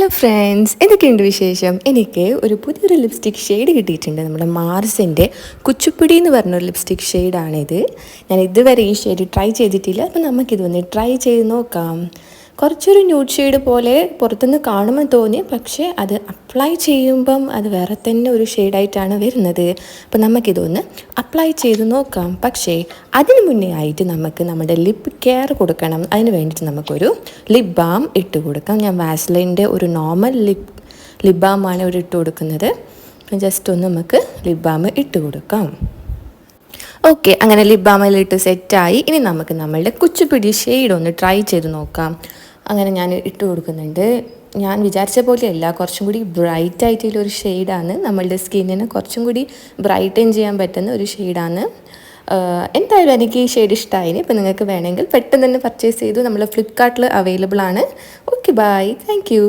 Hello friends, എന്തൊക്കെയുണ്ട് വിശേഷം? എനിക്ക് ഒരു പുതിയൊരു ലിപ്സ്റ്റിക് ഷെയ്ഡ് കിട്ടിയിട്ടുണ്ട്. നമ്മുടെ മാർസിൻ്റെ കുച്ചുപ്പിടി എന്ന് പറഞ്ഞൊരു ലിപ്സ്റ്റിക് ഷെയ്ഡാണിത്. ഞാൻ ഇതുവരെ ഈ ഷെയ്ഡ് ട്രൈ ചെയ്തിട്ടില്ല. അപ്പോൾ നമുക്കിതൊന്ന് ട്രൈ ചെയ്ത് നോക്കാം. കുറച്ചൊരു ന്യൂഡ് ഷെയ്ഡ് പോലെ പുറത്തുനിന്ന് കാണുമ്പോൾ തോന്നി, പക്ഷേ അത് അപ്ലൈ ചെയ്യുമ്പം അത് വേറെ തന്നെ ഒരു ഷെയ്ഡായിട്ടാണ് വരുന്നത്. അപ്പോൾ നമുക്കിതൊന്ന് അപ്ലൈ ചെയ്ത് നോക്കാം. പക്ഷേ അതിന് മുന്നേ ആയിട്ട് നമുക്ക് നമ്മുടെ ലിപ്പ് കെയർ കൊടുക്കണം. അതിന് വേണ്ടിയിട്ട് നമുക്കൊരു ലിപ് ബാം ഇട്ട് കൊടുക്കാം. ഞാൻ വാസ്ലിൻ്റെ ഒരു നോർമൽ ലിപ് ബാമാണ് ഇവിടെ ഇട്ട് കൊടുക്കുന്നത്. ജസ്റ്റ് ഒന്ന് നമുക്ക് ലിപ് ബാം ഇട്ട് കൊടുക്കാം. ഓക്കെ, അങ്ങനെ ലിപ് ബാമിലിട്ട് സെറ്റായി. ഇനി നമുക്ക് നമ്മളുടെ കുച്ചുപിടി ഷെയ്ഡ് ഒന്ന് ട്രൈ ചെയ്ത് നോക്കാം. അങ്ങനെ ഞാൻ ഇട്ട് കൊടുക്കുന്നുണ്ട്. ഞാൻ വിചാരിച്ച പോലെയല്ല, കുറച്ചും കൂടി ബ്രൈറ്റ് ആയിട്ടുള്ളൊരു ഷെയ്ഡാണ്. നമ്മളുടെ സ്കിന്നിനെ കുറച്ചും കൂടി ബ്രൈറ്റൻ ചെയ്യാൻ പറ്റുന്ന ഒരു ഷെയ്ഡാണ്. എന്തായാലും എനിക്ക് ഈ ഷെയ്ഡ് ഇഷ്ടമായി. ഇപ്പോൾ നിങ്ങൾക്ക് വേണമെങ്കിൽ പെട്ടെന്ന് തന്നെ പർച്ചേസ് ചെയ്തു. നമ്മൾ ഫ്ലിപ്കാർട്ടിൽ അവൈലബിൾ ആണ്. Okay, bye, thank U.